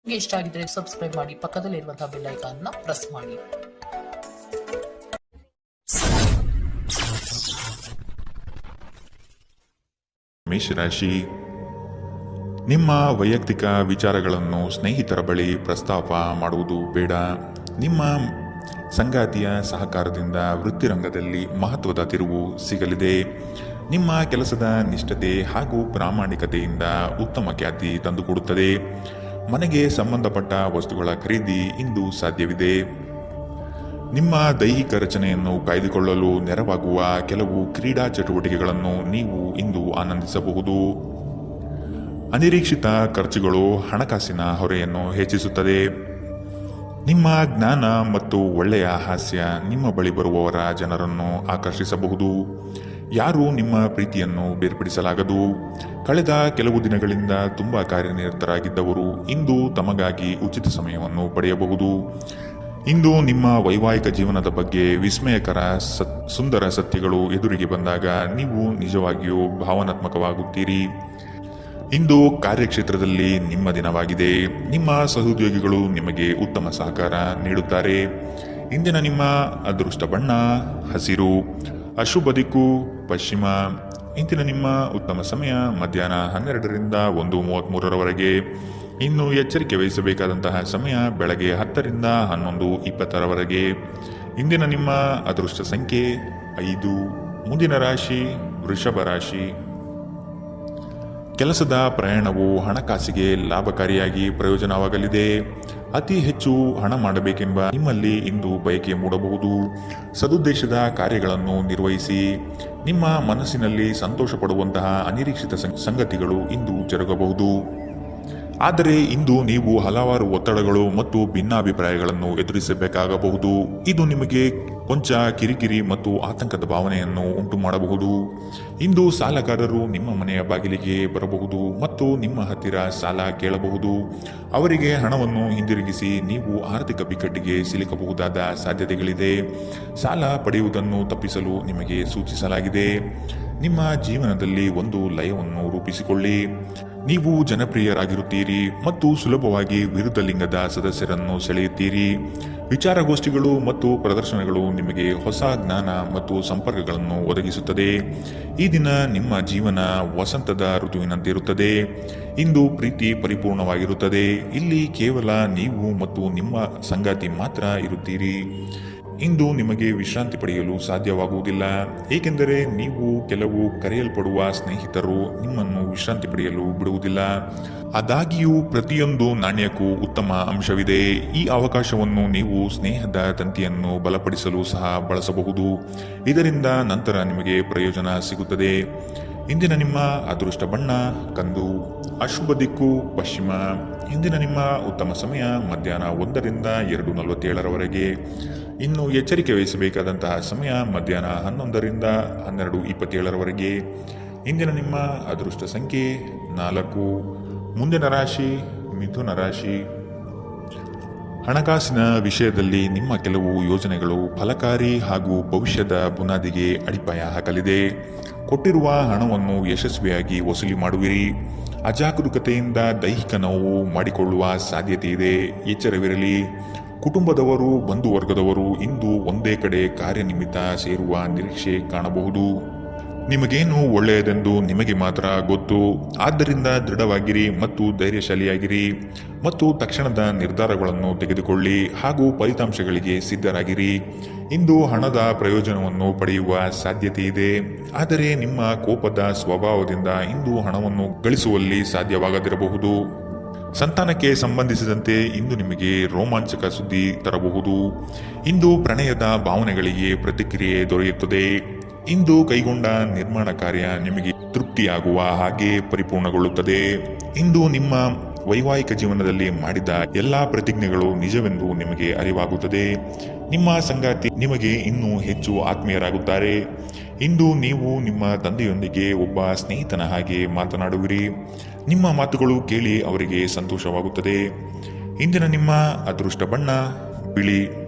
ನಿಮಗೆ ಇಷ್ಟ ಆಗಿದ್ರೆ ಸಬ್ಸ್ಕ್ರೈಬ್ ಮಾಡಿ, ಪಕ್ಕದಲ್ಲಿರುವಂತಹ ಬೆಲ್ ಐಕಾನ್ ನ ಪ್ರೆಸ್ ಮಾಡಿ. ಮೇಷರಾಶಿ, ನಿಮ್ಮ ವೈಯಕ್ತಿಕ ವಿಚಾರಗಳನ್ನು ಸ್ನೇಹಿತರ ಬಳಿ ಪ್ರಸ್ತಾಪ ಮಾಡುವುದು ಬೇಡ. ನಿಮ್ಮ ಸಂಗಾತಿಯ ಸಹಕಾರದಿಂದ ವೃತ್ತಿರಂಗದಲ್ಲಿ ಮಹತ್ವದ ತಿರುವು ಸಿಗಲಿದೆ. ನಿಮ್ಮ ಕೆಲಸದ ನಿಷ್ಠತೆ ಹಾಗೂ ಪ್ರಾಮಾಣಿಕತೆಯಿಂದ ಉತ್ತಮ ಖ್ಯಾತಿ ತಂದುಕೊಡುತ್ತದೆ. ಮನೆಗೆ ಸಂಬಂಧಪಟ್ಟ ವಸ್ತುಗಳ ಖರೀದಿ ಇಂದು ಸಾಧ್ಯವಿದೆ. ನಿಮ್ಮ ದೈಹಿಕ ರಚನೆಯನ್ನು ಕಾಯ್ದುಕೊಳ್ಳಲು ನೆರವಾಗುವ ಕೆಲವು ಕ್ರೀಡಾ ಚಟುವಟಿಕೆಗಳನ್ನು ನೀವು ಇಂದು ಆನಂದಿಸಬಹುದು. ಅನಿರೀಕ್ಷಿತ ಖರ್ಚುಗಳು ಹಣಕಾಸಿನ ಹೊರೆಯನ್ನು ಹೆಚ್ಚಿಸುತ್ತದೆ. ನಿಮ್ಮ ಜ್ಞಾನ ಮತ್ತು ಒಳ್ಳೆಯ ಹಾಸ್ಯ ನಿಮ್ಮ ಬಳಿ ಬರುವವರ ಜನರನ್ನು ಆಕರ್ಷಿಸಬಹುದು. ಯಾರೂ ನಿಮ್ಮ ಪ್ರೀತಿಯನ್ನು ಬೇರ್ಪಡಿಸಲಾಗದು. ಕಳೆದ ಕೆಲವು ದಿನಗಳಿಂದ ತುಂಬಾ ಕಾರ್ಯನಿರತರಾಗಿದ್ದವರು ಇಂದು ತಮಗಾಗಿ ಉಚಿತ ಸಮಯವನ್ನು ಪಡೆಯಬಹುದು. ಇಂದು ನಿಮ್ಮ ವೈವಾಹಿಕ ಜೀವನದ ಬಗ್ಗೆ ವಿಸ್ಮಯಕರ ಸುಂದರ ಸತ್ಯಗಳು ಎದುರಿಗೆ ಬಂದಾಗ ನೀವು ನಿಜವಾಗಿಯೂ ಭಾವನಾತ್ಮಕವಾಗುತ್ತೀರಿ. ಇಂದು ಕಾರ್ಯಕ್ಷೇತ್ರದಲ್ಲಿ ನಿಮ್ಮ ದಿನವಾಗಿದೆ. ನಿಮ್ಮ ಸಹೋದ್ಯೋಗಿಗಳು ನಿಮಗೆ ಉತ್ತಮ ಸಹಕಾರ ನೀಡುತ್ತಾರೆ. ಇಂದಿನ ನಿಮ್ಮ ಅದೃಷ್ಟ ಬಣ್ಣ ಹಸಿರು, ಅಶುಭ ದಿಕ್ಕು ಪಶ್ಚಿಮ. ಇಂದಿನ ನಿಮ್ಮ ಉತ್ತಮ ಸಮಯ ಮಧ್ಯಾಹ್ನ 12ರಿಂದ 1:33ರವರೆಗೆ. ಇನ್ನು ಎಚ್ಚರಿಕೆ ವಹಿಸಬೇಕಾದಂತಹ ಸಮಯ ಬೆಳಗ್ಗೆ 10ರಿಂದ 11:20ರವರೆಗೆ. ಇಂದಿನ ನಿಮ್ಮ ಅದೃಷ್ಟ ಸಂಖ್ಯೆ 5. ಮುಂದಿನ ರಾಶಿ ವೃಷಭ ರಾಶಿ. ಕೆಲಸದ ಪ್ರಯಾಣವು ಹಣಕಾಸಿಗೆ ಲಾಭಕಾರಿಯಾಗಿ ಪ್ರಯೋಜನವಾಗಲಿದೆ. ಅತಿ ಹೆಚ್ಚು ಹಣ ಮಾಡಬೇಕೆಂಬ ನಿಮ್ಮಲ್ಲಿ ಇಂದು ಬಯಕೆ ಮೂಡಬಹುದು. ಸದುದ್ದೇಶದ ಕಾರ್ಯಗಳನ್ನು ನಿರ್ವಹಿಸಿ. ನಿಮ್ಮ ಮನಸ್ಸಿನಲ್ಲಿ ಸಂತೋಷ ಪಡುವಂತಹ ಅನಿರೀಕ್ಷಿತ ಸಂಗತಿಗಳು ಇಂದು ಜರುಗಬಹುದು. ಆದರೆ ಇಂದು ನೀವು ಹಲವಾರು ಒತ್ತಡಗಳು ಮತ್ತು ಭಿನ್ನಾಭಿಪ್ರಾಯಗಳನ್ನು ಎದುರಿಸಬೇಕಾಗಬಹುದು. ಇದು ನಿಮಗೆ ಕೊಂಚ ಕಿರಿಕಿರಿ ಮತ್ತು ಆತಂಕದ ಭಾವನೆಯನ್ನು ಉಂಟು ಮಾಡಬಹುದು. ಇಂದು ಸಾಲಗಾರರು ನಿಮ್ಮ ಮನೆಯ ಬಾಗಿಲಿಗೆ ಬರಬಹುದು ಮತ್ತು ನಿಮ್ಮ ಹತ್ತಿರ ಸಾಲ ಕೇಳಬಹುದು. ಅವರಿಗೆ ಹಣವನ್ನು ಹಿಂದಿರುಗಿಸಿ ನೀವು ಆರ್ಥಿಕ ಬಿಕ್ಕಟ್ಟಿಗೆ ಸಿಲುಕಬಹುದಾದ ಸಾಧ್ಯತೆಗಳಿದೆ. ಸಾಲ ಪಡೆಯುವುದನ್ನು ತಪ್ಪಿಸಲು ನಿಮಗೆ ಸೂಚಿಸಲಾಗಿದೆ. ನಿಮ್ಮ ಜೀವನದಲ್ಲಿ ಒಂದು ಲಯವನ್ನು ರೂಪಿಸಿಕೊಳ್ಳಿ. ನೀವು ಜನಪ್ರಿಯರಾಗಿರುತ್ತೀರಿ ಮತ್ತು ಸುಲಭವಾಗಿ ವಿರುದ್ಧ ಲಿಂಗದ ಸದಸ್ಯರನ್ನು ಸೆಳೆಯುತ್ತೀರಿ. ವಿಚಾರಗೋಷ್ಠಿಗಳು ಮತ್ತು ಪ್ರದರ್ಶನಗಳು ನಿಮಗೆ ಹೊಸ ಜ್ಞಾನ ಮತ್ತು ಸಂಪರ್ಕಗಳನ್ನು ಒದಗಿಸುತ್ತದೆ. ಈ ದಿನ ನಿಮ್ಮ ಜೀವನ ವಸಂತದ ಋತುವಿನಂತಿರುತ್ತದೆ. ಇಂದು ಪ್ರೀತಿ ಪರಿಪೂರ್ಣವಾಗಿರುತ್ತದೆ. ಇಲ್ಲಿ ಕೇವಲ ನೀವು ಮತ್ತು ನಿಮ್ಮ ಸಂಗಾತಿ ಮಾತ್ರ ಇರುತ್ತೀರಿ. ಇಂದು ನಿಮಗೆ ವಿಶ್ರಾಂತಿ ಪಡೆಯಲು ಸಾಧ್ಯವಾಗುವುದಿಲ್ಲ, ಏಕೆಂದರೆ ನೀವು ಕೆಲವು ಕರೆಯಲ್ಪಡುವ ಸ್ನೇಹಿತರು ನಿಮ್ಮನ್ನು ವಿಶ್ರಾಂತಿ ಪಡೆಯಲು ಬಿಡುವುದಿಲ್ಲ. ಆದಾಗ್ಯೂ ಪ್ರತಿಯೊಂದು ನಾಣ್ಯಕ್ಕೂ ಉತ್ತಮ ಅಂಶವಿದೆ. ಈ ಅವಕಾಶವನ್ನು ನೀವು ಸ್ನೇಹದ ತಂತಿಯನ್ನು ಬಲಪಡಿಸಲು ಸಹ ಬಳಸಬಹುದು. ಇದರಿಂದ ನಂತರ ನಿಮಗೆ ಪ್ರಯೋಜನ ಸಿಗುತ್ತದೆ. ಇಂದಿನ ನಿಮ್ಮ ಅದೃಷ್ಟ ಬಣ್ಣ ಕಂದು, ಅಶುಭ ದಿಕ್ಕು ಪಶ್ಚಿಮ. ಇಂದಿನ ನಿಮ್ಮ ಉತ್ತಮ ಸಮಯ ಮಧ್ಯಾಹ್ನ 1ರಿಂದ 2:47ರವರೆಗೆ. ಇನ್ನು ಎಚ್ಚರಿಕೆ ವಹಿಸಬೇಕಾದಂತಹ ಸಮಯ ಮಧ್ಯಾಹ್ನ 11ರಿಂದ 12:27ರವರೆಗೆ. ಇಂದಿನ ನಿಮ್ಮ ಅದೃಷ್ಟ ಸಂಖ್ಯೆ 4. ಮುಂದಿನ ರಾಶಿ ಮಿಥುನ ರಾಶಿ. ಹಣಕಾಸಿನ ವಿಷಯದಲ್ಲಿ ನಿಮ್ಮ ಕೆಲವು ಯೋಜನೆಗಳು ಫಲಕಾರಿ ಹಾಗೂ ಭವಿಷ್ಯದ ಬುನಾದಿಗೆ ಅಡಿಪಾಯ ಹಾಕಲಿದೆ. ಕೊಟ್ಟಿರುವ ಹಣವನ್ನು ಯಶಸ್ವಿಯಾಗಿ ವಸೂಲಿ ಮಾಡುವಿರಿ. ಅಜಾಗರೂಕತೆಯಿಂದ ದೈಹಿಕ ನೋವು ಮಾಡಿಕೊಳ್ಳುವ ಸಾಧ್ಯತೆ ಇದೆ. ಎಚ್ಚರವಿರಲಿ. ಕುಟುಂಬದವರು ಬಂಧುವರ್ಗದವರು ಇಂದು ಒಂದೇ ಕಡೆ ಕಾರ್ಯನಿಮಿತ್ತ ಸೇರುವ ನಿರೀಕ್ಷೆ ಕಾಣಬಹುದು. ನಿಮಗೇನು ಒಳ್ಳೆಯದೆಂದು ನಿಮಗೆ ಮಾತ್ರ ಗೊತ್ತು. ಆದ್ದರಿಂದ ದೃಢವಾಗಿರಿ ಮತ್ತು ಧೈರ್ಯಶಾಲಿಯಾಗಿರಿ ಮತ್ತು ತಕ್ಷಣದ ನಿರ್ಧಾರಗಳನ್ನು ತೆಗೆದುಕೊಳ್ಳಿ ಹಾಗೂ ಫಲಿತಾಂಶಗಳಿಗೆ ಸಿದ್ಧರಾಗಿರಿ. ಇಂದು ಹಣದ ಪ್ರಯೋಜನವನ್ನು ಪಡೆಯುವ ಸಾಧ್ಯತೆ ಇದೆ. ಆದರೆ ನಿಮ್ಮ ಕೋಪದ ಸ್ವಭಾವದಿಂದ ಇಂದು ಹಣವನ್ನು ಗಳಿಸುವಲ್ಲಿ ಸಾಧ್ಯವಾಗದಿರಬಹುದು. ಸಂತಾನಕ್ಕೆ ಸಂಬಂಧಿಸಿದಂತೆ ಇಂದು ನಿಮಗೆ ರೋಮಾಂಚಕ ಸುದ್ದಿ ತರಬಹುದು. ಇಂದು ಪ್ರಣಯದ ಭಾವನೆಗಳಿಗೆ ಪ್ರತಿಕ್ರಿಯೆ ದೊರೆಯುತ್ತದೆ. ಇಂದು ಕೈಗೊಂಡ ನಿರ್ಮಾಣ ಕಾರ್ಯ ನಿಮಗೆ ತೃಪ್ತಿಯಾಗುವ ಹಾಗೆ ಪರಿಪೂರ್ಣಗೊಳ್ಳುತ್ತದೆ. ಇಂದು ನಿಮ್ಮ ವೈವಾಹಿಕ ಜೀವನದಲ್ಲಿ ಮಾಡಿದ ಎಲ್ಲಾ ಪ್ರತಿಜ್ಞೆಗಳು ನಿಜವೆಂದು ನಿಮಗೆ ಅರಿವಾಗುತ್ತದೆ. ನಿಮ್ಮ ಸಂಗಾತಿ ನಿಮಗೆ ಇನ್ನೂ ಹೆಚ್ಚು ಆತ್ಮೀಯರಾಗುತ್ತಾರೆ. ಇಂದು ನೀವು ನಿಮ್ಮ ತಂದೆಯೊಂದಿಗೆ ಒಬ್ಬ ಸ್ನೇಹಿತನ ಹಾಗೆ ಮಾತನಾಡುವಿರಿ. ನಿಮ್ಮ ಮಾತುಗಳು ಕೇಳಿ ಅವರಿಗೆ ಸಂತೋಷವಾಗುತ್ತದೆ. ಇಂದಿನ ನಿಮ್ಮ ಅದೃಷ್ಟ ಬಣ್ಣ ಬಿಳಿ,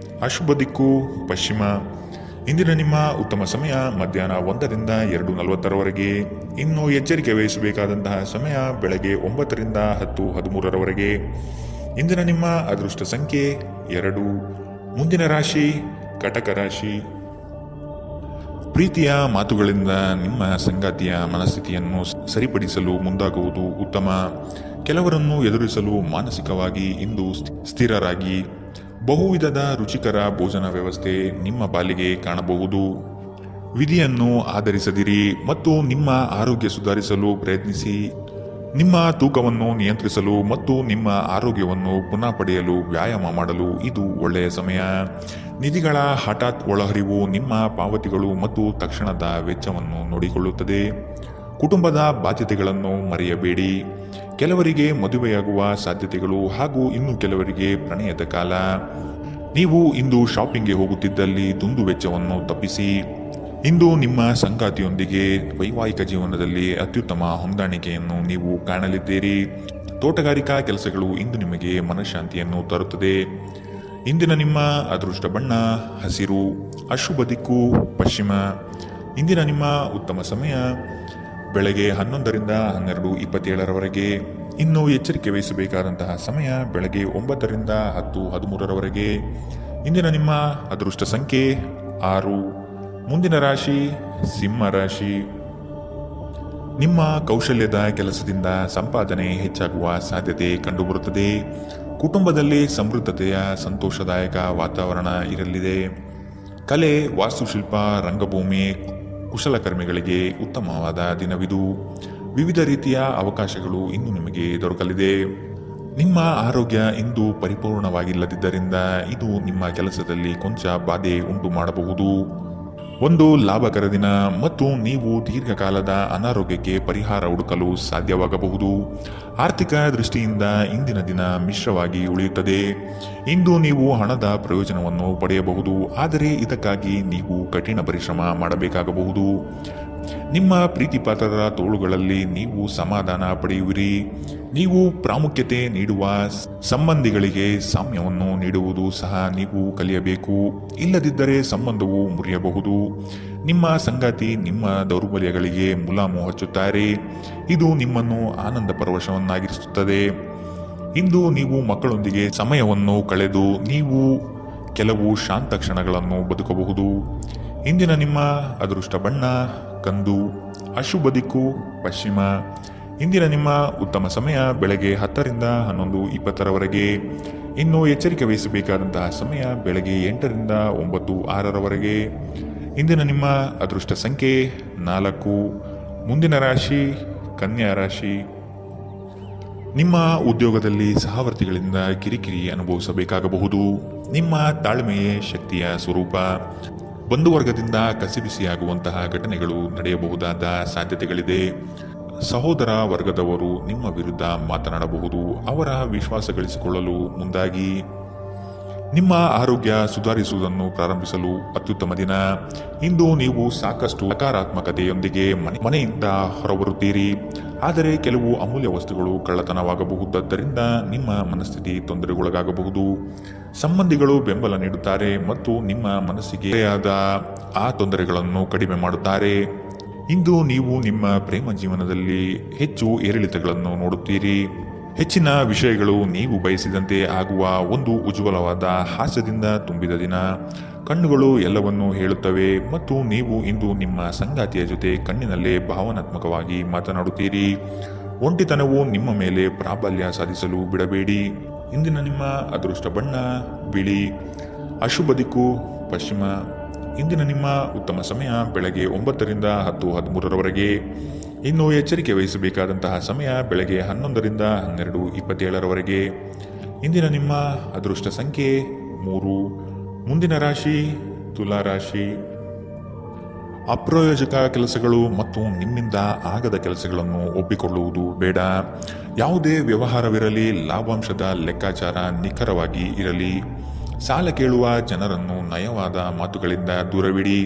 ಅಶುಭ ದಿಕ್ಕು ಪಶ್ಚಿಮ. ಇಂದಿನ ನಿಮ್ಮ ಉತ್ತಮ ಸಮಯ ಮಧ್ಯಾಹ್ನ 1ರಿಂದ 2:40ರವರೆಗೆ. ಇನ್ನು ಎಚ್ಚರಿಕೆ ವಹಿಸಬೇಕಾದಂತಹ ಸಮಯ ಬೆಳಗ್ಗೆ 9ರಿಂದ 10:13ರವರೆಗೆ. ಇಂದಿನ ನಿಮ್ಮ ಅದೃಷ್ಟ ಸಂಖ್ಯೆ 2. ಮುಂದಿನ ರಾಶಿ ಕಟಕ ರಾಶಿ. ಪ್ರೀತಿಯ ಮಾತುಗಳಿಂದ ನಿಮ್ಮ ಸಂಗಾತಿಯ ಮನಸ್ಥಿತಿಯನ್ನು ಸರಿಪಡಿಸಲು ಮುಂದಾಗುವುದು ಉತ್ತಮ. ಕೆಲವರನ್ನು ಎದುರಿಸಲು ಮಾನಸಿಕವಾಗಿ ಇಂದು ಸ್ಥಿರರಾಗಿ. ಬಹುವಿಧದ ರುಚಿಕರ ಭೋಜನ ವ್ಯವಸ್ಥೆ ನಿಮ್ಮ ಪಾಲಿಗೆ ಕಾಣಬಹುದು. ವಿಧಿಯನ್ನು ಆಧರಿಸದಿರಿ ಮತ್ತು ನಿಮ್ಮ ಆರೋಗ್ಯ ಸುಧಾರಿಸಲು ಪ್ರಯತ್ನಿಸಿ. ನಿಮ್ಮ ತೂಕವನ್ನು ನಿಯಂತ್ರಿಸಲು ಮತ್ತು ನಿಮ್ಮ ಆರೋಗ್ಯವನ್ನು ಪುನಃ ಪಡೆಯಲು ವ್ಯಾಯಾಮ ಮಾಡಲು ಇದು ಒಳ್ಳೆಯ ಸಮಯ. ನಿಧಿಗಳ ಹಠಾತ್ ಒಳಹರಿವು ನಿಮ್ಮ ಪಾವತಿಗಳು ಮತ್ತು ತಕ್ಷಣದ ವೆಚ್ಚವನ್ನು ನೋಡಿಕೊಳ್ಳುತ್ತದೆ. ಕುಟುಂಬದ ಬಾಧ್ಯತೆಗಳನ್ನು ಮರೆಯಬೇಡಿ. ಕೆಲವರಿಗೆ ಮದುವೆಯಾಗುವ ಸಾಧ್ಯತೆಗಳು ಹಾಗೂ ಇನ್ನು ಕೆಲವರಿಗೆ ಪ್ರಣಯದ ಕಾಲ. ನೀವು ಇಂದು ಶಾಪಿಂಗ್ಗೆ ಹೋಗುತ್ತಿದ್ದಲ್ಲಿ ದುಂದು ವೆಚ್ಚವನ್ನು ತಪ್ಪಿಸಿ. ಇಂದು ನಿಮ್ಮ ಸಂಗಾತಿಯೊಂದಿಗೆ ವೈವಾಹಿಕ ಜೀವನದಲ್ಲಿ ಅತ್ಯುತ್ತಮ ಹೊಂದಾಣಿಕೆಯನ್ನು ನೀವು ಕಾಣಲಿದ್ದೀರಿ. ತೋಟಗಾರಿಕಾ ಕೆಲಸಗಳು ಇಂದು ನಿಮಗೆ ಮನಃಶಾಂತಿಯನ್ನು ತರುತ್ತದೆ. ಇಂದಿನ ನಿಮ್ಮ ಅದೃಷ್ಟ ಬಣ್ಣ ಹಸಿರು. ಅಶುಭ ದಿಕ್ಕು ಪಶ್ಚಿಮ. ಇಂದಿನ ನಿಮ್ಮ ಉತ್ತಮ ಸಮಯ ಬೆಳಗ್ಗೆ 11ರಿಂದ 12:27 ಇನ್ನು ಎಚ್ಚರಿಕೆ ವಹಿಸಬೇಕಾದಂತಹ ಸಮಯ ಬೆಳಗ್ಗೆ 9ರಿಂದ 10:13 ಇಂದಿನ ನಿಮ್ಮ ಅದೃಷ್ಟ ಸಂಖ್ಯೆ 6. ಮುಂದಿನ ರಾಶಿ ಸಿಂಹ ರಾಶಿ. ನಿಮ್ಮ ಕೌಶಲ್ಯದ ಕೆಲಸದಿಂದ ಸಂಪಾದನೆ ಹೆಚ್ಚಾಗುವ ಸಾಧ್ಯತೆ ಕಂಡುಬರುತ್ತದೆ. ಕುಟುಂಬದಲ್ಲಿ ಸಮೃದ್ಧತೆಯ ಸಂತೋಷದಾಯಕ ವಾತಾವರಣ ಇರಲಿದೆ. ಕಲೆ, ವಾಸ್ತುಶಿಲ್ಪ, ರಂಗಭೂಮಿ, ಕುಶಲಕರ್ಮಿಗಳಿಗೆ ಉತ್ತಮವಾದ ದಿನವಿದು. ವಿವಿಧ ರೀತಿಯ ಅವಕಾಶಗಳು ಇಂದು ನಿಮಗೆ ದೊರಕಲಿದೆ. ನಿಮ್ಮ ಆರೋಗ್ಯ ಇಂದು ಪರಿಪೂರ್ಣವಾಗಿಲ್ಲದಿದ್ದರಿಂದ ಇದು ನಿಮ್ಮ ಕೆಲಸದಲ್ಲಿ ಕೊಂಚ ಬಾಧೆ ಉಂಟು ಮಾಡಬಹುದು. ಒಂದು ಲಾಭಕರ ದಿನ ಮತ್ತು ನೀವು ದೀರ್ಘಕಾಲದ ಅನಾರೋಗ್ಯಕ್ಕೆ ಪರಿಹಾರ ಹುಡುಕಲು ಸಾಧ್ಯವಾಗಬಹುದು. ಆರ್ಥಿಕ ದೃಷ್ಟಿಯಿಂದ ಇಂದಿನ ದಿನ ಮಿಶ್ರವಾಗಿ ಉಳಿಯುತ್ತದೆ. ಇಂದು ನೀವು ಹಣದ ಪ್ರಯೋಜನವನ್ನು ಪಡೆಯಬಹುದು, ಆದರೆ ಇದಕ್ಕಾಗಿ ನೀವು ಕಠಿಣ ಪರಿಶ್ರಮ ಮಾಡಬೇಕಾಗಬಹುದು. ನಿಮ್ಮ ಪ್ರೀತಿಪಾತ್ರರ ತೋಳುಗಳಲ್ಲಿ ನೀವು ಸಮಾಧಾನ ಪಡೆಯುವಿರಿ. ನೀವು ಪ್ರಾಮುಖ್ಯತೆ ನೀಡುವ ಸಂಬಂಧಿಗಳಿಗೆ ಸಾಮ್ಯವನ್ನು ನೀಡುವುದು ಸಹ ನೀವು ಕಲಿಯಬೇಕು. ಇಲ್ಲದಿದ್ದರೆ ಸಂಬಂಧವು ಮುರಿಯಬಹುದು. ನಿಮ್ಮ ಸಂಗಾತಿ ನಿಮ್ಮ ದೌರ್ಬಲ್ಯಗಳಿಗೆ ಮುಲಾಮು ಹಚ್ಚುತ್ತಾರೆ. ಇದು ನಿಮ್ಮನ್ನು ಆನಂದ ಪರವಶವನ್ನಾಗಿರಿಸುತ್ತದೆ. ಇಂದು ನೀವು ಮಕ್ಕಳೊಂದಿಗೆ ಸಮಯವನ್ನು ಕಳೆದು ನೀವು ಕೆಲವು ಶಾಂತ ಕ್ಷಣಗಳನ್ನು ಬದುಕಬಹುದು. ಇಂದಿನ ನಿಮ್ಮ ಅದೃಷ್ಟ ಬಣ್ಣ ಕಂದು. ಅಶುಭ ದಿಕ್ಕು ಪಶ್ಚಿಮ. ಇಂದಿನ ನಿಮ್ಮ ಉತ್ತಮ ಸಮಯ ಬೆಳಗ್ಗೆ 10ರಿಂದ 11:20 ಇನ್ನು ಎಚ್ಚರಿಕೆ ವಹಿಸಬೇಕಾದಂತಹ ಸಮಯ ಬೆಳಗ್ಗೆ 8ರಿಂದ 9:06 ಇಂದಿನ ನಿಮ್ಮ ಅದೃಷ್ಟ ಸಂಖ್ಯೆ 4. ಮುಂದಿನ ರಾಶಿ ಕನ್ಯಾ ರಾಶಿ. ನಿಮ್ಮ ಉದ್ಯೋಗದಲ್ಲಿ ಸಹವರ್ತಿಗಳಿಂದ ಕಿರಿಕಿರಿ ಅನುಭವಿಸಬೇಕಾಗಬಹುದು. ನಿಮ್ಮ ತಾಳ್ಮೆಯೇ ಶಕ್ತಿಯ ಸ್ವರೂಪ. ಬಂಧುವರ್ಗದಿಂದ ಕಸಿಬಿಸಿಯಾಗುವಂತಹ ಘಟನೆಗಳು ನಡೆಯಬಹುದಾದ ಸಾಧ್ಯತೆಗಳಿದೆ. ಸಹೋದರ ವರ್ಗದವರು ನಿಮ್ಮ ವಿರುದ್ಧ ಮಾತನಾಡಬಹುದು. ಅವರ ವಿಶ್ವಾಸ ಗಳಿಸಿಕೊಳ್ಳಲು ಮುಂದಾಗಿ. ನಿಮ್ಮ ಆರೋಗ್ಯ ಸುಧಾರಿಸುವುದನ್ನು ಪ್ರಾರಂಭಿಸಲು ಅತ್ಯುತ್ತಮ ದಿನ. ಇಂದು ನೀವು ಸಾಕಷ್ಟು ಸಕಾರಾತ್ಮಕತೆಯೊಂದಿಗೆ ಮನೆಯಿಂದ ಹೊರಬರುತ್ತೀರಿ. ಆದರೆ ಕೆಲವು ಅಮೂಲ್ಯ ವಸ್ತುಗಳು ಕಳ್ಳತನವಾಗಬಹುದಾದ್ದರಿಂದ ನಿಮ್ಮ ಮನಸ್ಥಿತಿ ತೊಂದರೆಗೊಳಗಾಗಬಹುದು. ಸಂಬಂಧಿಗಳು ಬೆಂಬಲ ನೀಡುತ್ತಾರೆ ಮತ್ತು ನಿಮ್ಮ ಮನಸ್ಸಿಗೆ ಆ ತೊಂದರೆಗಳನ್ನು ಕಡಿಮೆ ಮಾಡುತ್ತಾರೆ. ಇಂದು ನೀವು ನಿಮ್ಮ ಪ್ರೇಮ ಜೀವನದಲ್ಲಿ ಹೆಚ್ಚು ಏರಿಳಿತಗಳನ್ನು ನೋಡುತ್ತೀರಿ. ಹೆಚ್ಚಿನ ವಿಷಯಗಳು ನೀವು ಬಯಸಿದಂತೆ ಆಗುವ ಒಂದು ಉಜ್ವಲವಾದ ಹಾಸ್ಯದಿಂದ ತುಂಬಿದ ದಿನ. ಕಣ್ಣುಗಳು ಎಲ್ಲವನ್ನೂ ಹೇಳುತ್ತವೆ ಮತ್ತು ನೀವು ಇಂದು ನಿಮ್ಮ ಸಂಗಾತಿಯ ಜೊತೆ ಕಣ್ಣಿನಲ್ಲೇ ಭಾವನಾತ್ಮಕವಾಗಿ ಮಾತನಾಡುತ್ತೀರಿ. ಒಂಟಿತನವು ನಿಮ್ಮ ಮೇಲೆ ಪ್ರಾಬಲ್ಯ ಸಾಧಿಸಲು ಬಿಡಬೇಡಿ. ಇಂದಿನ ನಿಮ್ಮ ಅದೃಷ್ಟ ಬಣ್ಣ ಬಿಳಿ. ಅಶುಭ ದಿಕ್ಕು ಪಶ್ಚಿಮ. ಇಂದಿನ ನಿಮ್ಮ ಉತ್ತಮ ಸಮಯ ಬೆಳಗ್ಗೆ 9ರಿಂದ 10:13 ಇನ್ನು ಎಚ್ಚರಿಕೆ ವಹಿಸಬೇಕಾದಂತಹ ಸಮಯ ಬೆಳಗ್ಗೆ 11ರಿಂದ 12:27 ಇಂದಿನ ನಿಮ್ಮ ಅದೃಷ್ಟ ಸಂಖ್ಯೆ 3. ಮುಂದಿನ ರಾಶಿ ತುಲಾ ರಾಶಿ. ಅಪ್ರಯೋಜಕ ಕೆಲಸಗಳು ಮತ್ತು ನಿಮ್ಮಿಂದ ಆಗದ ಕೆಲಸಗಳನ್ನು ಒಪ್ಪಿಕೊಳ್ಳುವುದು ಬೇಡ. ಯಾವುದೇ ವ್ಯವಹಾರವಿರಲಿ ಲಾಭಾಂಶದ ಲೆಕ್ಕಾಚಾರ ನಿಖರವಾಗಿ ಇರಲಿ. ಸಾಲ ಕೇಳುವ ಜನರನ್ನು ನಯವಾದ ಮಾತುಗಳಿಂದ ದೂರವಿಡಿ.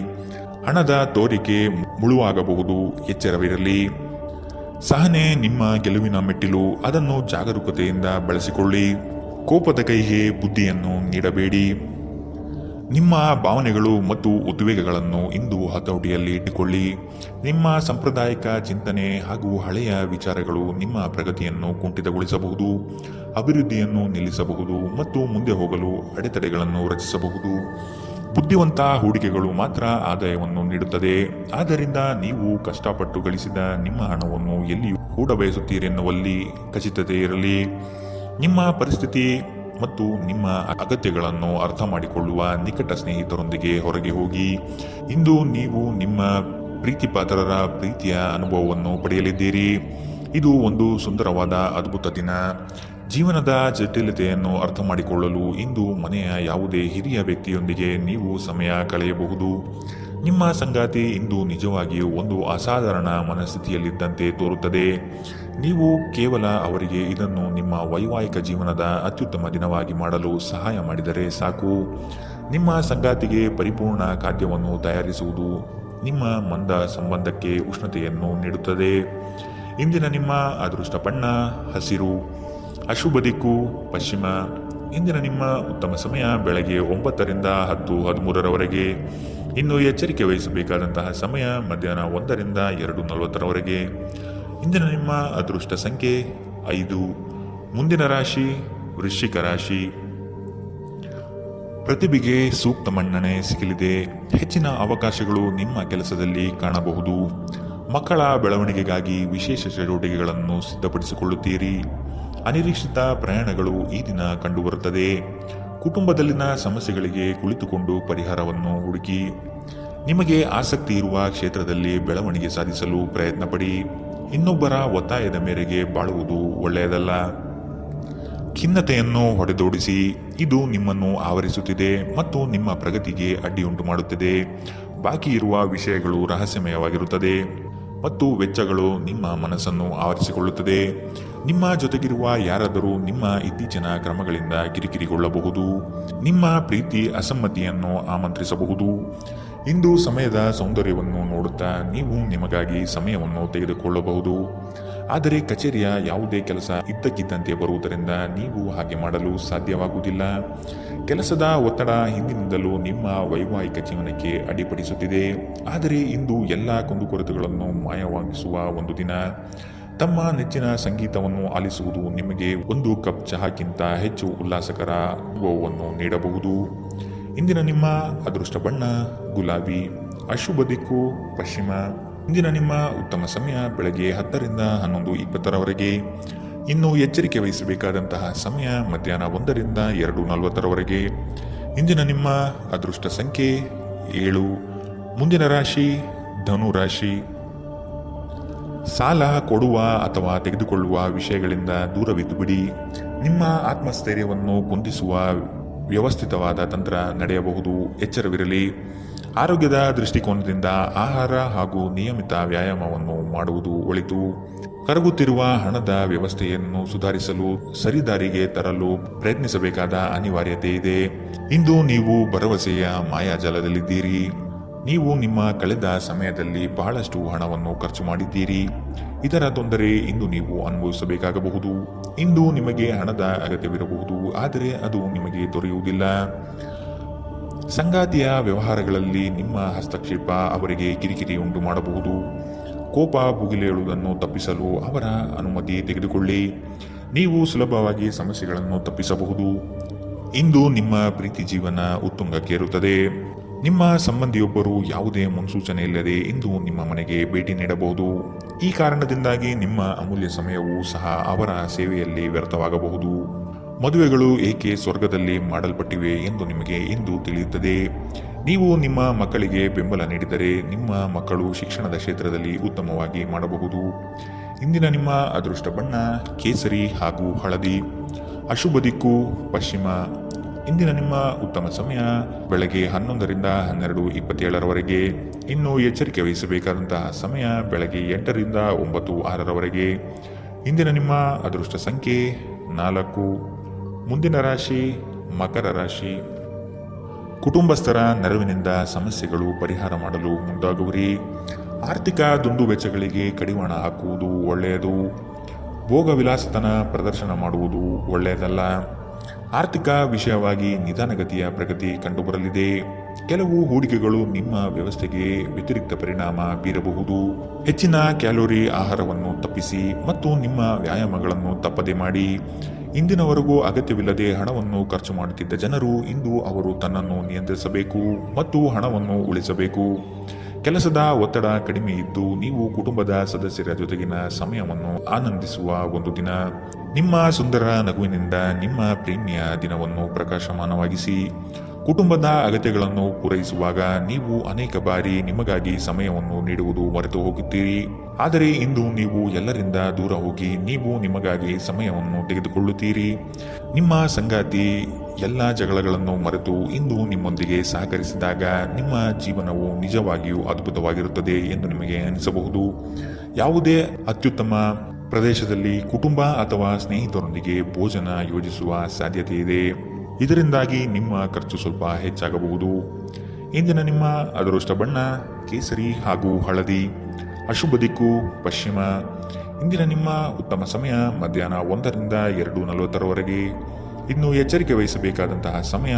ಹಣದ ತೋರಿಕೆ ಮುಳುವಾಗಬಹುದು, ಎಚ್ಚರವಿರಲಿ. ಸಹನೆ ನಿಮ್ಮ ಗೆಲುವಿನ ಮೆಟ್ಟಿಲು, ಅದನ್ನು ಜಾಗರೂಕತೆಯಿಂದ ಬಳಸಿಕೊಳ್ಳಿ. ಕೋಪದ ಕೈಗೆ ಬುದ್ಧಿಯನ್ನು ನೀಡಬೇಡಿ. ನಿಮ್ಮ ಭಾವನೆಗಳು ಮತ್ತು ಉದ್ವೇಗಗಳನ್ನು ಇಂದು ಹತೋಟಿಯಲ್ಲಿ ಇಟ್ಟುಕೊಳ್ಳಿ. ನಿಮ್ಮ ಸಾಂಪ್ರದಾಯಿಕ ಚಿಂತನೆ ಹಾಗೂ ಹಳೆಯ ವಿಚಾರಗಳು ನಿಮ್ಮ ಪ್ರಗತಿಯನ್ನು ಕುಂಠಿತಗೊಳಿಸಬಹುದು, ಅಭಿವೃದ್ಧಿಯನ್ನು ನಿಲ್ಲಿಸಬಹುದು ಮತ್ತು ಮುಂದೆ ಹೋಗಲು ಅಡೆತಡೆಗಳನ್ನು ರಚಿಸಬಹುದು. ಬುದ್ಧಿವಂತ ಹೂಡಿಕೆಗಳು ಮಾತ್ರ ಆದಾಯವನ್ನು ನೀಡುತ್ತದೆ. ಆದ್ದರಿಂದ ನೀವು ಕಷ್ಟಪಟ್ಟು ಗಳಿಸಿದ ನಿಮ್ಮ ಹಣವನ್ನು ಎಲ್ಲಿಯೂ ಹೂಡಬಯಸುತ್ತೀರೆನ್ನುವಲ್ಲಿ ಖಚಿತತೆ ಇರಲಿ. ನಿಮ್ಮ ಪರಿಸ್ಥಿತಿ ಮತ್ತು ನಿಮ್ಮ ಅಗತ್ಯಗಳನ್ನು ಅರ್ಥ ಮಾಡಿಕೊಳ್ಳುವ ನಿಕಟ ಸ್ನೇಹಿತರೊಂದಿಗೆ ಹೊರಗೆ ಹೋಗಿ. ಇಂದು ನೀವು ನಿಮ್ಮ ಪ್ರೀತಿಪಾತ್ರರ ಪ್ರೀತಿಯ ಅನುಭವವನ್ನು ಪಡೆಯಲಿದ್ದೀರಿ. ಇದು ಒಂದು ಸುಂದರವಾದ ಅದ್ಭುತ ದಿನ. ಜೀವನದ ಜಟಿಲತೆಯನ್ನು ಅರ್ಥ ಮಾಡಿಕೊಳ್ಳಲು ಇಂದು ಮನೆಯ ಯಾವುದೇ ಹಿರಿಯ ವ್ಯಕ್ತಿಯೊಂದಿಗೆ ನೀವು ಸಮಯ ಕಳೆಯಬಹುದು. ನಿಮ್ಮ ಸಂಗಾತಿ ಇಂದು ನಿಜವಾಗಿಯೂ ಒಂದು ಅಸಾಧಾರಣ ಮನಸ್ಥಿತಿಯಲ್ಲಿದ್ದಂತೆ ತೋರುತ್ತದೆ. ನೀವು ಕೇವಲ ಅವರಿಗೆ ಇದನ್ನು ನಿಮ್ಮ ವೈವಾಹಿಕ ಜೀವನದ ಅತ್ಯುತ್ತಮ ದಿನವಾಗಿ ಮಾಡಲು ಸಹಾಯ ಮಾಡಿದರೆ ಸಾಕು. ನಿಮ್ಮ ಸಂಗಾತಿಗೆ ಪರಿಪೂರ್ಣ ಖಾದ್ಯವನ್ನು ತಯಾರಿಸುವುದು ನಿಮ್ಮ ಮಂದ ಸಂಬಂಧಕ್ಕೆ ಉಷ್ಣತೆಯನ್ನು ನೀಡುತ್ತದೆ. ಇಂದಿನ ನಿಮ್ಮ ಅದೃಷ್ಟ ಬಣ್ಣ ಹಸಿರು, ಅಶುಭ ದಿಕ್ಕು ಪಶ್ಚಿಮ. ಇಂದಿನ ನಿಮ್ಮ ಉತ್ತಮ ಸಮಯ ಬೆಳಗ್ಗೆ 9ರಿಂದ 10:13ರವರೆಗೆ. ಇನ್ನು ಎಚ್ಚರಿಕೆ ವಹಿಸಬೇಕಾದಂತಹ ಸಮಯ ಮಧ್ಯಾಹ್ನ 1ರಿಂದ 2:40ರವರೆಗೆ. ಇಂದಿನ ನಿಮ್ಮ ಅದೃಷ್ಟ ಸಂಖ್ಯೆ 5. ಮುಂದಿನ ರಾಶಿ ವೃಶ್ಚಿಕ ರಾಶಿ. ಪ್ರತಿಭೆಗೆ ಸೂಕ್ತ ಮನ್ನಣೆ ಸಿಗಲಿದೆ. ಹೆಚ್ಚಿನ ಅವಕಾಶಗಳು ನಿಮ್ಮ ಕೆಲಸದಲ್ಲಿ ಕಾಣಬಹುದು. ಮಕ್ಕಳ ಬೆಳವಣಿಗೆಗಾಗಿ ವಿಶೇಷ ಚಟುವಟಿಕೆಗಳನ್ನು ಸಿದ್ಧಪಡಿಸಿಕೊಳ್ಳುತ್ತೀರಿ. ಅನಿರೀಕ್ಷಿತ ಪ್ರಯಾಣಗಳು ಈ ದಿನ ಕಂಡುಬರುತ್ತದೆ. ಕುಟುಂಬದಲ್ಲಿನ ಸಮಸ್ಯೆಗಳಿಗೆ ಕುಳಿತುಕೊಂಡು ಪರಿಹಾರವನ್ನು ಹುಡುಕಿ. ನಿಮಗೆ ಆಸಕ್ತಿ ಇರುವ ಕ್ಷೇತ್ರದಲ್ಲಿ ಬೆಳವಣಿಗೆ ಸಾಧಿಸಲು ಪ್ರಯತ್ನ ಪಡಿ. ಇನ್ನೊಬ್ಬರ ಒತ್ತಾಯದ ಮೇರೆಗೆ ಬಾಳುವುದು ಒಳ್ಳೆಯದಲ್ಲ. ಖಿನ್ನತೆಯನ್ನು ಹೊಡೆದೋಡಿಸಿ. ಇದು ನಿಮ್ಮನ್ನು ಆವರಿಸುತ್ತಿದೆ ಮತ್ತು ನಿಮ್ಮ ಪ್ರಗತಿಗೆ ಅಡ್ಡಿಯುಂಟು ಮಾಡುತ್ತದೆ. ಬಾಕಿ ಇರುವ ವಿಷಯಗಳು ರಹಸ್ಯಮಯವಾಗಿರುತ್ತದೆ ಮತ್ತು ವೆಚ್ಚಗಳು ನಿಮ್ಮ ಮನಸ್ಸನ್ನು ಆವರಿಸಿಕೊಳ್ಳುತ್ತದೆ. ನಿಮ್ಮ ಜೊತೆಗಿರುವ ಯಾರಾದರೂ ನಿಮ್ಮ ಇತ್ತೀಚಿನ ಕ್ರಮಗಳಿಂದ ಕಿರಿಕಿರಿಗೊಳ್ಳಬಹುದು. ನಿಮ್ಮ ಪ್ರೀತಿ ಅಸಮ್ಮತಿಯನ್ನು ಆಮಂತ್ರಿಸಬಹುದು. ಇಂದು ಸಮಯದ ಸೌಂದರ್ಯವನ್ನು ನೋಡುತ್ತಾ ನೀವು ನಿಮಗಾಗಿ ಸಮಯವನ್ನು ತೆಗೆದುಕೊಳ್ಳಬಹುದು. ಆದರೆ ಕಚೇರಿಯ ಯಾವುದೇ ಕೆಲಸ ಇದ್ದಕ್ಕಿದ್ದಂತೆ ಬರುವುದರಿಂದ ನೀವು ಹಾಗೆ ಮಾಡಲು ಸಾಧ್ಯವಾಗುವುದಿಲ್ಲ. ಕೆಲಸದ ಒತ್ತಡ ಹಿಂದಿನಿಂದಲೂ ನಿಮ್ಮ ವೈವಾಹಿಕ ಜೀವನಕ್ಕೆ ಅಡ್ಡಿಪಡಿಸುತ್ತಿದೆ. ಆದರೆ ಇಂದು ಎಲ್ಲ ಕುಂದುಕೊರತೆಗಳನ್ನು ಮಾಯವಾಗಿಸುವ ಒಂದು ದಿನ. ತಮ್ಮ ನೆಚ್ಚಿನ ಸಂಗೀತವನ್ನು ಆಲಿಸುವುದು ನಿಮಗೆ ಒಂದು ಕಪ್ ಚಹಾಕ್ಕಿಂತ ಹೆಚ್ಚು ಉಲ್ಲಾಸಕರ ಅನುಭವವನ್ನು ನೀಡಬಹುದು. ಇಂದಿನ ನಿಮ್ಮ ಅದೃಷ್ಟ ಬಣ್ಣ ಗುಲಾಬಿ, ಅಶುಭ ದಿಕ್ಕು ಪಶ್ಚಿಮ. ಇಂದಿನ ನಿಮ್ಮ ಉತ್ತಮ ಸಮಯ ಬೆಳಗ್ಗೆ 10ರಿಂದ 11:20ರವರೆಗೆ. ಇನ್ನು ಎಚ್ಚರಿಕೆ ವಹಿಸಬೇಕಾದಂತಹ ಸಮಯ ಮಧ್ಯಾಹ್ನ 1ರಿಂದ 2:40ರವರೆಗೆ. ಇಂದಿನ ನಿಮ್ಮ ಅದೃಷ್ಟ ಸಂಖ್ಯೆ 7. ಮುಂದಿನ ರಾಶಿ ಧನು ರಾಶಿ. ಸಾಲ ಕೊಡುವ ಅಥವಾ ತೆಗೆದುಕೊಳ್ಳುವ ವಿಷಯಗಳಿಂದ ದೂರವಿದ್ದು ಬಿಡಿ. ನಿಮ್ಮ ಆತ್ಮಸ್ಥೈರ್ಯವನ್ನು ಕುಂದಿಸುವ ವ್ಯವಸ್ಥಿತವಾದ ತಂತ್ರ ನಡೆಯಬಹುದು. ಎಚ್ಚರವಿರಲಿ. ಆರೋಗ್ಯದ ದೃಷ್ಟಿಕೋನದಿಂದ ಆಹಾರ ಹಾಗೂ ನಿಯಮಿತ ವ್ಯಾಯಾಮವನ್ನು ಮಾಡುವುದು ಒಳಿತು. ಕರಗುತ್ತಿರುವ ಹಣದ ವ್ಯವಸ್ಥೆಯನ್ನು ಸುಧಾರಿಸಲು ಸರಿದಾರಿಗೆ ತರಲು ಪ್ರಯತ್ನಿಸಬೇಕಾದ ಅನಿವಾರ್ಯತೆ ಇದೆ. ಇಂದು ನೀವು ಭರವಸೆಯ ಮಾಯಾಜಾಲದಲ್ಲಿದ್ದೀರಿ. ನೀವು ನಿಮ್ಮ ಕಳೆದ ಸಮಯದಲ್ಲಿ ಬಹಳಷ್ಟು ಹಣವನ್ನು ಖರ್ಚು ಮಾಡಿದ್ದೀರಿ. ಇದರ ತೊಂದರೆ ಇಂದು ನೀವು ಅನುಭವಿಸಬೇಕಾಗಬಹುದು. ಇಂದು ನಿಮಗೆ ಹಣದ ಅಗತ್ಯವಿರಬಹುದು, ಆದರೆ ಅದು ನಿಮಗೆ ದೊರೆಯುವುದಿಲ್ಲ. ಸಂಗಾತಿಯ ವ್ಯವಹಾರಗಳಲ್ಲಿ ನಿಮ್ಮ ಹಸ್ತಕ್ಷೇಪ ಅವರಿಗೆ ಕಿರಿಕಿರಿ ಉಂಟು ಮಾಡಬಹುದು. ಕೋಪ ಭುಗಿಲೇಳುವುದನ್ನು ತಪ್ಪಿಸಲು ಅವರ ಅನುಮತಿ ತೆಗೆದುಕೊಳ್ಳಿ. ನೀವು ಸುಲಭವಾಗಿ ಸಮಸ್ಯೆಗಳನ್ನು ತಪ್ಪಿಸಬಹುದು. ಇಂದು ನಿಮ್ಮ ಪ್ರೀತಿ ಜೀವನ ಉತ್ತುಂಗಕ್ಕೇರುತ್ತದೆ. ನಿಮ್ಮ ಸಂಬಂಧಿಯೊಬ್ಬರು ಯಾವುದೇ ಮುನ್ಸೂಚನೆ ಇಲ್ಲದೆ ಇಂದು ನಿಮ್ಮ ಮನೆಗೆ ಭೇಟಿ ನೀಡಬಹುದು. ಈ ಕಾರಣದಿಂದಾಗಿ ನಿಮ್ಮ ಅಮೂಲ್ಯ ಸಮಯವೂ ಸಹ ಅವರ ಸೇವೆಯಲ್ಲಿ ವ್ಯರ್ಥವಾಗಬಹುದು. ಮದುವೆಗಳು ಏಕೆ ಸ್ವರ್ಗದಲ್ಲಿ ಮಾಡಲ್ಪಟ್ಟಿವೆ ಎಂದು ನಿಮಗೆ ಇಂದು ತಿಳಿಯುತ್ತದೆ. ನೀವು ನಿಮ್ಮ ಮಕ್ಕಳಿಗೆ ಬೆಂಬಲ ನೀಡಿದರೆ ನಿಮ್ಮ ಮಕ್ಕಳು ಶಿಕ್ಷಣದ ಕ್ಷೇತ್ರದಲ್ಲಿ ಉತ್ತಮವಾಗಿ ಮಾಡಬಹುದು. ಇಂದಿನ ನಿಮ್ಮ ಅದೃಷ್ಟ ಬಣ್ಣ ಕೇಸರಿ ಹಾಗೂ ಹಳದಿ, ಅಶುಭ ದಿಕ್ಕು ಪಶ್ಚಿಮ. ಇಂದಿನ ನಿಮ್ಮ ಉತ್ತಮ ಸಮಯ ಬೆಳಗ್ಗೆ 11ರಿಂದ 12:27ರವರೆಗೆ. ಇನ್ನು ಎಚ್ಚರಿಕೆ ವಹಿಸಬೇಕಾದಂತಹ ಸಮಯ ಬೆಳಗ್ಗೆ 8ರಿಂದ 9:06ರವರೆಗೆ. ಇಂದಿನ ನಿಮ್ಮ ಅದೃಷ್ಟ ಸಂಖ್ಯೆ 4. ಮುಂದಿನ ರಾಶಿ ಮಕರ ರಾಶಿ. ಕುಟುಂಬಸ್ಥರ ನೆರವಿನಿಂದ ಸಮಸ್ಯೆಗಳು ಪರಿಹಾರ ಮಾಡಲು ಮುಂದಾಗುವಿರಿ. ಆರ್ಥಿಕ ದುಂದುವೆಚ್ಚಗಳಿಗೆ ಕಡಿವಾಣ ಹಾಕುವುದು ಒಳ್ಳೆಯದು. ಭೋಗ ವಿಲಾಸತನ ಪ್ರದರ್ಶನ ಮಾಡುವುದು ಒಳ್ಳೆಯದಲ್ಲ. ಆರ್ಥಿಕ ವಿಷಯವಾಗಿ ನಿಧಾನಗತಿಯ ಪ್ರಗತಿ ಕಂಡುಬರಲಿದೆ. ಕೆಲವು ಹೂಡಿಕೆಗಳು ನಿಮ್ಮ ವ್ಯವಸ್ಥೆಗೆ ವ್ಯತಿರಿಕ್ತ ಪರಿಣಾಮ ಬೀರಬಹುದು. ಹೆಚ್ಚಿನ ಕ್ಯಾಲೋರಿ ಆಹಾರವನ್ನು ತಪ್ಪಿಸಿ ಮತ್ತು ನಿಮ್ಮ ವ್ಯಾಯಾಮಗಳನ್ನು ತಪ್ಪದೆ ಮಾಡಿ. ಇಂದಿನವರೆಗೂ ಅಗತ್ಯವಿಲ್ಲದೆ ಹಣವನ್ನು ಖರ್ಚು ಮಾಡುತ್ತಿದ್ದ ಜನರು ಇಂದು ಅವರು ತನ್ನನ್ನು ನಿಯಂತ್ರಿಸಬೇಕು ಮತ್ತು ಹಣವನ್ನು ಉಳಿಸಬೇಕು. ಕೆಲಸದ ಒತ್ತಡ ಕಡಿಮೆ ಇದ್ದು ನೀವು ಕುಟುಂಬದ ಸದಸ್ಯರ ಜೊತೆಗಿನ ಸಮಯವನ್ನು ಆನಂದಿಸುವ ಒಂದು ದಿನ. ನಿಮ್ಮ ಸುಂದರ ನಗುವಿನಿಂದ ನಿಮ್ಮ ಪ್ರೇಮಿಯ ದಿನವನ್ನು ಪ್ರಕಾಶಮಾನವಾಗಿಸಿ. ಕುಟುಂಬದ ಅಗತ್ಯಗಳನ್ನು ಪೂರೈಸುವಾಗ ನೀವು ಅನೇಕ ಬಾರಿ ನಿಮಗಾಗಿ ಸಮಯವನ್ನು ನೀಡುವುದು ಮರೆತು ಹೋಗುತ್ತೀರಿ. ಆದರೆ ಇಂದು ನೀವು ಎಲ್ಲರಿಂದ ದೂರ ಹೋಗಿ ನೀವು ನಿಮಗಾಗಿ ಸಮಯವನ್ನು ತೆಗೆದುಕೊಳ್ಳುತ್ತೀರಿ. ನಿಮ್ಮ ಸಂಗಾತಿ ಎಲ್ಲ ಜಗಳಗಳನ್ನು ಮರೆತು ಇಂದು ನಿಮ್ಮೊಂದಿಗೆ ಸಹಕರಿಸಿದಾಗ ನಿಮ್ಮ ಜೀವನವು ನಿಜವಾಗಿಯೂ ಅದ್ಭುತವಾಗಿರುತ್ತದೆ ಎಂದು ನಿಮಗೆ ಅನಿಸಬಹುದು. ಯಾವುದೇ ಅತ್ಯುತ್ತಮ ಪ್ರದೇಶದಲ್ಲಿ ಕುಟುಂಬ ಅಥವಾ ಸ್ನೇಹಿತರೊಂದಿಗೆ ಭೋಜನ ಯೋಜಿಸುವ ಸಾಧ್ಯತೆ ಇದೆ. ಇದರಿಂದಾಗಿ ನಿಮ್ಮ ಖರ್ಚು ಸ್ವಲ್ಪ ಹೆಚ್ಚಾಗಬಹುದು. ಇಂದಿನ ನಿಮ್ಮ ಅದೃಷ್ಟ ಬಣ್ಣ ಕೇಸರಿ ಹಾಗೂ ಹಳದಿ. ಅಶುಭ ದಿಕ್ಕು ಪಶ್ಚಿಮ. ಇಂದಿನ ನಿಮ್ಮ ಉತ್ತಮ ಸಮಯ ಮಧ್ಯಾಹ್ನ 1ರಿಂದ 2:40 ಇನ್ನು ಎಚ್ಚರಿಕೆ ವಹಿಸಬೇಕಾದಂತಹ ಸಮಯ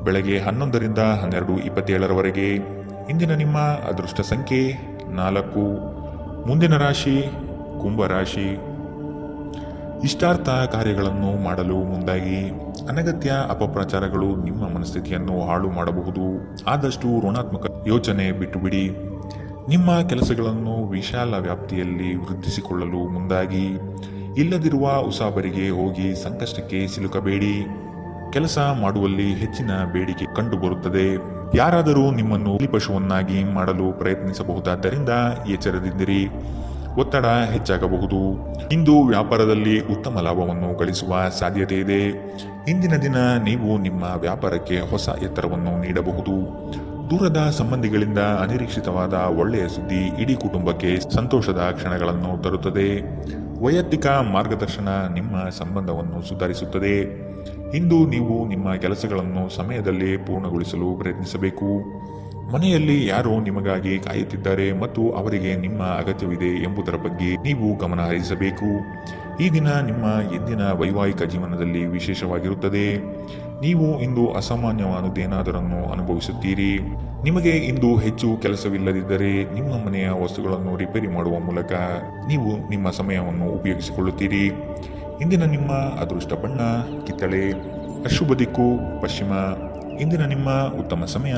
ಬೆಳಗ್ಗೆ 11ರಿಂದ 12:27 ಇಂದಿನ ನಿಮ್ಮ ಅದೃಷ್ಟ ಸಂಖ್ಯೆ 4. ಮುಂದಿನ ರಾಶಿ ಕುಂಭರಾಶಿ. ಇಷ್ಟಾರ್ಥ ಕಾರ್ಯಗಳನ್ನು ಮಾಡಲು ಮುಂದಾಗಿ. ಅನಗತ್ಯ ಅಪಪ್ರಚಾರಗಳು ನಿಮ್ಮ ಮನಸ್ಥಿತಿಯನ್ನು ಹಾಳು ಮಾಡಬಹುದು. ಆದಷ್ಟು ಋಣಾತ್ಮಕ ಯೋಚನೆ ಬಿಟ್ಟುಬಿಡಿ. ನಿಮ್ಮ ಕೆಲಸಗಳನ್ನು ವಿಶಾಲ ವ್ಯಾಪ್ತಿಯಲ್ಲಿ ವೃದ್ಧಿಸಿಕೊಳ್ಳಲು ಮುಂದಾಗಿ. ಇಲ್ಲದಿರುವ ಉಸಾಬರಿಗೆ ಹೋಗಿ ಸಂಕಷ್ಟಕ್ಕೆ ಸಿಲುಕಬೇಡಿ. ಕೆಲಸ ಮಾಡುವಲ್ಲಿ ಹೆಚ್ಚಿನ ಬೇಡಿಕೆ ಕಂಡುಬರುತ್ತದೆ. ಯಾರಾದರೂ ನಿಮ್ಮನ್ನು ಬಲಿಪಶುವನ್ನಾಗಿ ಮಾಡಲು ಪ್ರಯತ್ನಿಸಬಹುದಾದ್ದರಿಂದ ಎಚ್ಚರದಿಂದಿರಿ. ಒತ್ತಡ ಹೆಚ್ಚಾಗಬಹುದು. ಇಂದು ವ್ಯಾಪಾರದಲ್ಲಿ ಉತ್ತಮ ಲಾಭವನ್ನು ಗಳಿಸುವ ಸಾಧ್ಯತೆ ಇದೆ. ಇಂದಿನ ದಿನ ನೀವು ನಿಮ್ಮ ವ್ಯಾಪಾರಕ್ಕೆ ಹೊಸ ಎತ್ತರವನ್ನು ನೀಡಬಹುದು. ದೂರದ ಸಂಬಂಧಿಗಳಿಂದ ಅನಿರೀಕ್ಷಿತವಾದ ಒಳ್ಳೆಯ ಸುದ್ದಿ ಇಡೀ ಕುಟುಂಬಕ್ಕೆ ಸಂತೋಷದ ಕ್ಷಣಗಳನ್ನು ತರುತ್ತದೆ. ವೈಯಕ್ತಿಕ ಮಾರ್ಗದರ್ಶನ ನಿಮ್ಮ ಸಂಬಂಧವನ್ನು ಸುಧಾರಿಸುತ್ತದೆ. ಇಂದು ನೀವು ನಿಮ್ಮ ಕೆಲಸಗಳನ್ನು ಸಮಯದಲ್ಲೇ ಪೂರ್ಣಗೊಳಿಸಲು ಪ್ರಯತ್ನಿಸಬೇಕು. ಮನೆಯಲ್ಲಿ ಯಾರೋ ನಿಮಗಾಗಿ ಕಾಯುತ್ತಿದ್ದಾರೆ ಮತ್ತು ಅವರಿಗೆ ನಿಮ್ಮ ಅಗತ್ಯವಿದೆ ಎಂಬುದರ ಬಗ್ಗೆ ನೀವು ಗಮನ ಹರಿಸಬೇಕು. ಈ ದಿನ ನಿಮ್ಮ ಎಂದಿನ ವೈವಾಹಿಕ ಜೀವನದಲ್ಲಿ ವಿಶೇಷವಾಗಿರುತ್ತದೆ. ನೀವು ಇಂದು ಅಸಾಮಾನ್ಯವಾದುದೇನಾದರನ್ನು ಅನುಭವಿಸುತ್ತೀರಿ. ನಿಮಗೆ ಇಂದು ಹೆಚ್ಚು ಕೆಲಸವಿಲ್ಲದಿದ್ದರೆ ನಿಮ್ಮ ಮನೆಯ ವಸ್ತುಗಳನ್ನು ರಿಪೇರಿ ಮಾಡುವ ಮೂಲಕ ನೀವು ನಿಮ್ಮ ಸಮಯವನ್ನು ಉಪಯೋಗಿಸಿಕೊಳ್ಳುತ್ತೀರಿ. ಇಂದಿನ ನಿಮ್ಮ ಅದೃಷ್ಟ ಬಣ್ಣ ಕಿತ್ತಳೆ. ಅಶುಭ ದಿಕ್ಕು ಪಶ್ಚಿಮ. ಇಂದಿನ ನಿಮ್ಮ ಉತ್ತಮ ಸಮಯ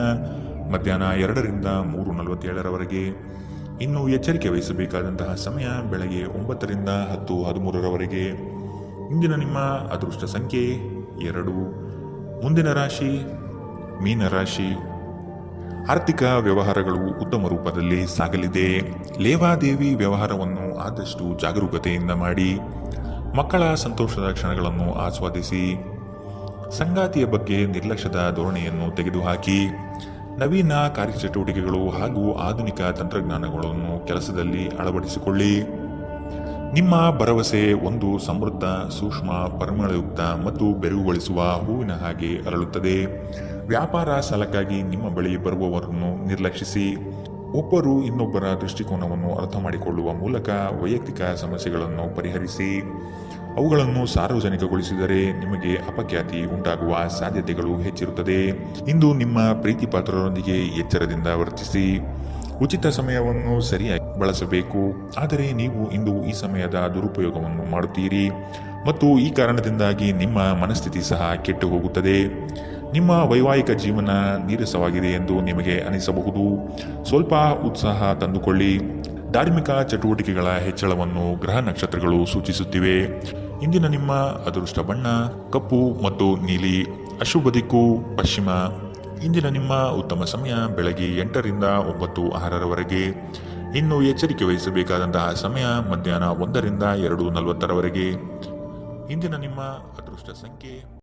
ಮಧ್ಯಾಹ್ನ 2ರಿಂದ 3:47 ಇನ್ನು ಎಚ್ಚರಿಕೆ ವಹಿಸಬೇಕಾದಂತಹ ಸಮಯ ಬೆಳಗ್ಗೆ 9ರಿಂದ 10:13 ಇಂದಿನ ನಿಮ್ಮ ಅದೃಷ್ಟ ಸಂಖ್ಯೆ 2. ಮುಂದಿನ ರಾಶಿ ಮೀನರಾಶಿ. ಆರ್ಥಿಕ ವ್ಯವಹಾರಗಳು ಉತ್ತಮ ರೂಪದಲ್ಲಿ ಸಾಗಲಿದೆ. ಲೇವಾದೇವಿ ವ್ಯವಹಾರವನ್ನು ಆದಷ್ಟು ಜಾಗರೂಕತೆಯಿಂದ ಮಾಡಿ. ಮಕ್ಕಳ ಸಂತೋಷದ ಕ್ಷಣಗಳನ್ನು ಆಸ್ವಾದಿಸಿ. ಸಂಗಾತಿಯ ಬಗ್ಗೆ ನಿರ್ಲಕ್ಷ್ಯದ ಧೋರಣೆಯನ್ನು ತೆಗೆದುಹಾಕಿ. ನವೀನ ಕಾರ್ಯಚಟುವಟಿಕೆಗಳು ಹಾಗೂ ಆಧುನಿಕ ತಂತ್ರಜ್ಞಾನಗಳನ್ನು ಕೆಲಸದಲ್ಲಿ ಅಳವಡಿಸಿಕೊಳ್ಳಿ. ನಿಮ್ಮ ಭರವಸೆ ಒಂದು ಸಮೃದ್ಧ, ಸೂಕ್ಷ್ಮ, ಪರಿಮಳಯುಕ್ತ ಮತ್ತು ಬೆರಗುಗೊಳಿಸುವ ಹೂವಿನ ಹಾಗೆ ಅರಳುತ್ತದೆ. ವ್ಯಾಪಾರ ಸಾಲಕ್ಕಾಗಿ ನಿಮ್ಮ ಬಳಿ ಬರುವವರನ್ನು ನಿರ್ಲಕ್ಷಿಸಿ. ಒಬ್ಬರು ಇನ್ನೊಬ್ಬರ ದೃಷ್ಟಿಕೋನವನ್ನು ಅರ್ಥ ಮಾಡಿಕೊಳ್ಳುವ ಮೂಲಕ ವೈಯಕ್ತಿಕ ಸಮಸ್ಯೆಗಳನ್ನು ಪರಿಹರಿಸಿ. ಅವುಗಳನ್ನು ಸಾರ್ವಜನಿಕಗೊಳಿಸಿದರೆ ನಿಮಗೆ ಅಪಖ್ಯಾತಿ ಉಂಟಾಗುವ ಸಾಧ್ಯತೆಗಳು ಹೆಚ್ಚಿರುತ್ತದೆ. ಇಂದು ನಿಮ್ಮ ಪ್ರೀತಿ ಪಾತ್ರರೊಂದಿಗೆ ಎಚ್ಚರದಿಂದ ವರ್ತಿಸಿ. ಉಚಿತ ಸಮಯವನ್ನು ಸರಿಯಾಗಿ ಬಳಸಬೇಕು. ಆದರೆ ನೀವು ಇಂದು ಈ ಸಮಯದ ದುರುಪಯೋಗವನ್ನು ಮಾಡುತ್ತೀರಿ ಮತ್ತು ಈ ಕಾರಣದಿಂದಾಗಿ ನಿಮ್ಮ ಮನಸ್ಥಿತಿ ಸಹ ಕೆಟ್ಟು ಹೋಗುತ್ತದೆ. ನಿಮ್ಮ ವೈವಾಹಿಕ ಜೀವನ ನೀರಸವಾಗಿದೆ ಎಂದು ನಿಮಗೆ ಅನಿಸಬಹುದು. ಸ್ವಲ್ಪ ಉತ್ಸಾಹ ತಂದುಕೊಳ್ಳಿ. ಧಾರ್ಮಿಕ ಚಟುವಟಿಕೆಗಳ ಹೆಚ್ಚಳವನ್ನು ಗ್ರಹ ನಕ್ಷತ್ರಗಳು ಸೂಚಿಸುತ್ತಿವೆ. ಇಂದಿನ ನಿಮ್ಮ ಅದೃಷ್ಟ ಬಣ್ಣ ಕಪ್ಪು ಮತ್ತು ನೀಲಿ. ಅಶುಭ ದಿಕ್ಕು ಪಶ್ಚಿಮ. ಇಂದಿನ ನಿಮ್ಮ ಉತ್ತಮ ಸಮಯ ಬೆಳಗ್ಗೆ 8ರಿಂದ 9:06 ಇನ್ನು ಎಚ್ಚರಿಕೆ ವಹಿಸಬೇಕಾದಂತಹ ಸಮಯ ಮಧ್ಯಾಹ್ನ 1ರಿಂದ 2:40 ಇಂದಿನ ನಿಮ್ಮ ಅದೃಷ್ಟ ಸಂಖ್ಯೆ